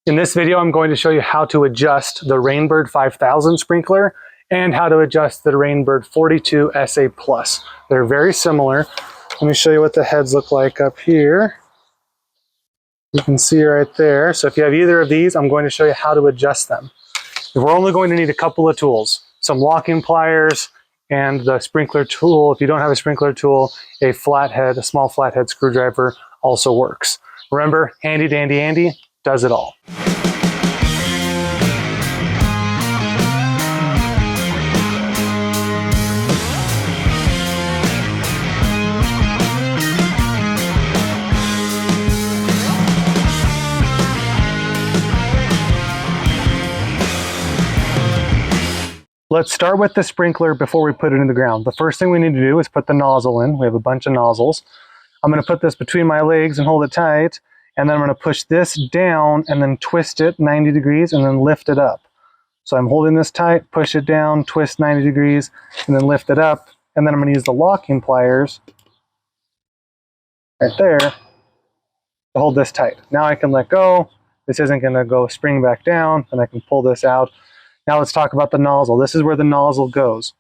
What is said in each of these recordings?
In this video, I'm going to show you how to adjust the Rainbird 5000 sprinkler and how to adjust the Rainbird 42 SA Plus. They're very similar. Let me show you what the heads look like up here. You can see right there. So if you have either of these, I'm going to show you how to adjust them. We're only going to need a couple of tools, some locking pliers and the sprinkler tool. If you don't have a sprinkler tool, a small flathead screwdriver also works. Remember, handy dandy Andy does it all. Let's start with the sprinkler before we put it in the ground. The first thing we need to do is put the nozzle in. We have a bunch of nozzles. I'm going to put this between my legs and hold it tight, and then I'm going to push this down and then twist it 90 degrees and then lift it up. So I'm holding this tight, push it down, twist 90 degrees, and then lift it up. And then I'm going to use the locking pliers right there to hold this tight. Now I can let go. This isn't going to go spring back down, and I can pull this out. Now let's talk about the nozzle. This is where the nozzle goes.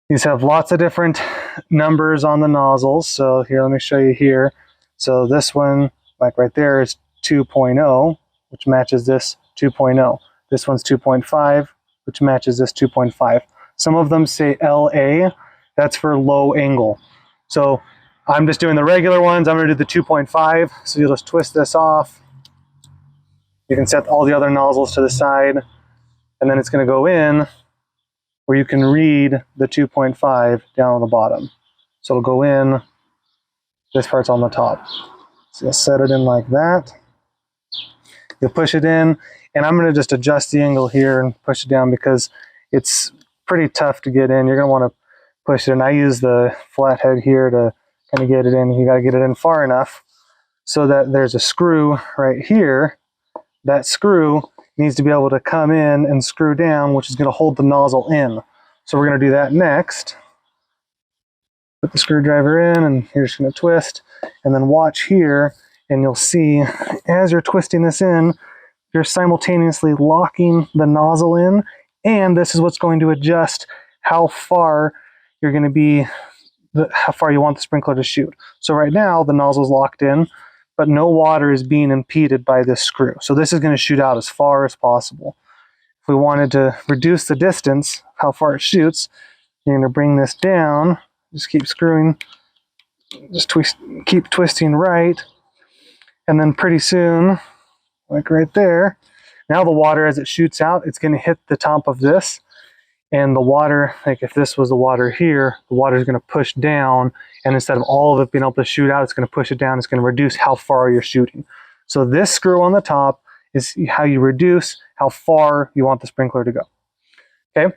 These have lots of different numbers on the nozzles. So here, let me show you here. So this one, like right there, is 2.0, which matches this 2.0. This one's 2.5, which matches this 2.5. Some of them say LA, that's for low angle. So I'm just doing the regular ones. I'm going to do the 2.5. So you'll just twist this off. You can set all the other nozzles to the side. And then it's going to go in where you can read the 2.5 down on the bottom. So it'll go in, this part's on the top. So you'll set it in like that. You'll push it in, and I'm going to just adjust the angle here and push it down because it's pretty tough to get in. You're going to want to push it in. I use the flathead here to kind of get it in. You got to get it in far enough so that there's a screw right here. That screw needs to be able to come in and screw down, which is going to hold the nozzle in. So we're going to do that next. Put the screwdriver in, and you're just going to twist, and then watch here, and you'll see as you're twisting this in, you're simultaneously locking the nozzle in, and this is what's going to adjust how far you're going to be, how far you want the sprinkler to shoot. So right now the nozzle's locked in, but no water is being impeded by this screw. So this is going to shoot out as far as possible. If we wanted to reduce the distance, how far it shoots, you're going to bring this down, just keep screwing, just keep twisting right, and then pretty soon, like right there, now the water as it shoots out, it's going to hit the top of this, and the water, like if this was the water here, the water is going to push down, and instead of all of it being able to shoot out, it's going to push it down. It's going to reduce how far you're shooting. So this screw on the top is how you reduce how far you want the sprinkler to go. Okay.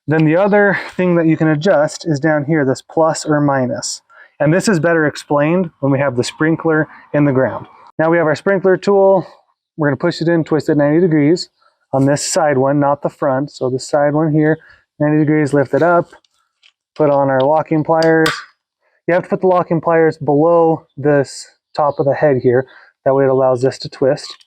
Then the other thing that you can adjust is down here, this plus or minus. And this is better explained when we have the sprinkler in the ground. Now we have our sprinkler tool. We're going to push it in, twist it 90 degrees on this side one, not the front. So the side one here, 90 degrees, lift it up, put on our locking pliers. You have to put the locking pliers below this top of the head here. That way it allows this to twist.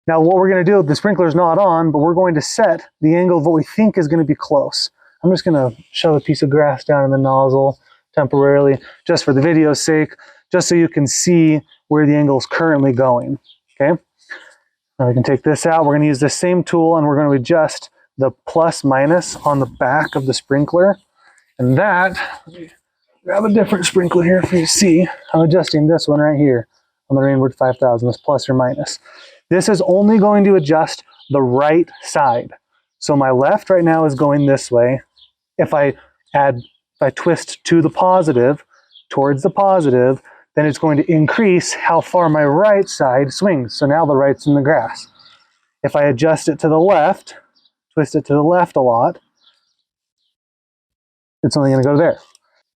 Now what we're going to do, the sprinkler's not on, but we're going to set the angle of what we think is going to be close. I'm just going to shove a piece of grass down in the nozzle temporarily, just for the video's sake, just so you can see where the angle is currently going. Okay. Now we can take this out. We're going to use the same tool, and we're going to adjust the plus minus on the back of the sprinkler. And that, grab a different sprinkler here for you to see. I'm adjusting this one right here on the Rainbird 5000, this plus or minus. This is only going to adjust the right side. So my left right now is going this way. If I twist to the positive, towards the positive, then it's going to increase how far my right side swings. So now the right's in the grass. If I adjust it to the left, twist it to the left a lot, it's only going to go there.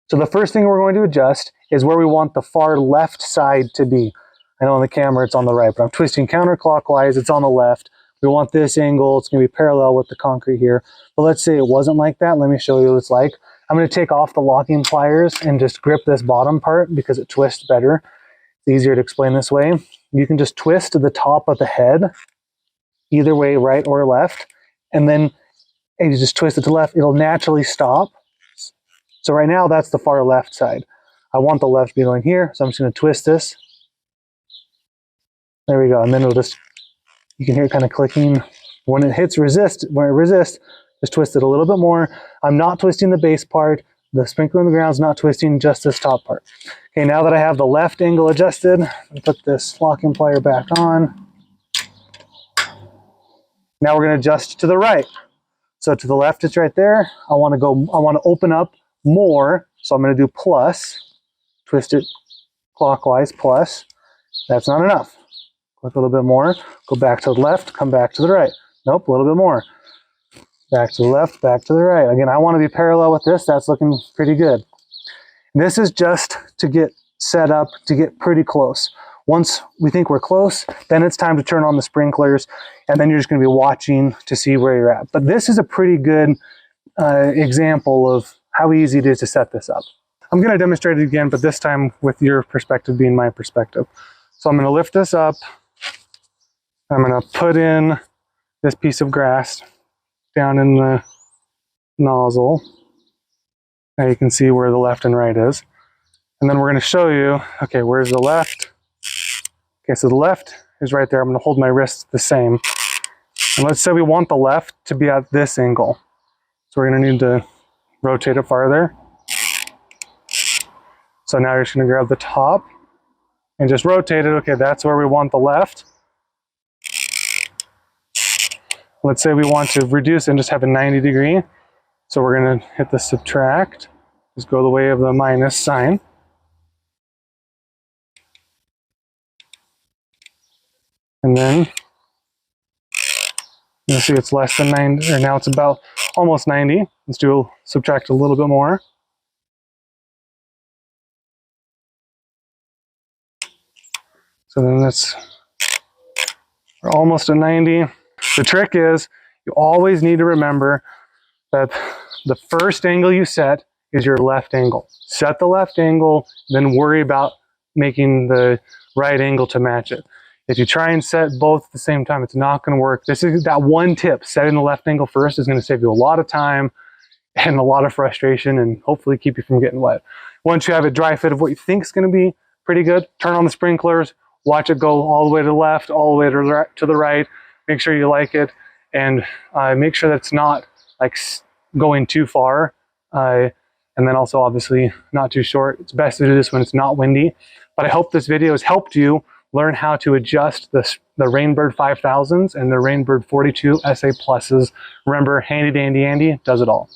So the first thing we're going to adjust is where we want the far left side to be. I know on the camera it's on the right, but I'm twisting counterclockwise, it's on the left. We want this angle, it's going to be parallel with the concrete here. But let's say it wasn't like that. Let me show you what it's like. I'm going to take off the locking pliers and just grip this bottom part because it twists better. It's easier to explain this way. you can just twist to the top of the head, either way, right or left, and then you just twist it to left, it'll naturally stop. So right now, that's the far left side. I want the left to be going here, so I'm just going to twist this. There we go, and then it'll just, you can hear it kind of clicking. When it hits resist, just twist it a little bit more. I'm not twisting the base part. The sprinkler on the ground is not twisting, just this top part. Okay, now that I have the left angle adjusted, I'll put this locking plier back on. Now we're going to adjust to the right. So to the left, it's right there. I want to open up more. So I'm going to do plus, twist it clockwise, plus. That's not enough. Click a little bit more, go back to the left, come back to the right. Nope, a little bit more. Back to the left, back to the right. Again, I want to be parallel with this. That's looking pretty good. This is just to get set up, to get pretty close. Once we think we're close, then it's time to turn on the sprinklers, and then you're just going to be watching to see where you're at. But this is a pretty good example of how easy it is to set this up. I'm going to demonstrate it again, but this time with your perspective being my perspective. So I'm going to lift this up. I'm going to put in this piece of grass down in the nozzle. Now you can see where the left and right is. And then we're going to show you, okay, where's the left? Okay, so the left is right there. I'm going to hold my wrist the same. And let's say we want the left to be at this angle. So we're going to need to rotate it farther. So now you're just going to grab the top and just rotate it. Okay, that's where we want the left. Let's say we want to reduce and just have a 90 degree. So we're going to hit the subtract. Just go the way of the minus sign. And then you'll see it's less than 90, or now it's about almost 90. Let's subtract a little bit more. So then we're almost at 90. The trick is you always need to remember that the first angle you set is your left angle. Set the left angle, then worry about making the right angle to match it. If you try and set both at the same time, it's not going to work. This is that one tip. Setting the left angle first is going to save you a lot of time and a lot of frustration, and hopefully keep you from getting wet. Once you have a dry fit of what you think is going to be pretty good, turn on the sprinklers, watch it go all the way to the left, all the way to the right. Make sure you like it, and make sure that it's not like going too far. And then also obviously not too short. It's best to do this when it's not windy. But I hope this video has helped you learn how to adjust the Rainbird 5000s and the Rainbird 42 SA Pluses. Remember, handy dandy Andy does it all.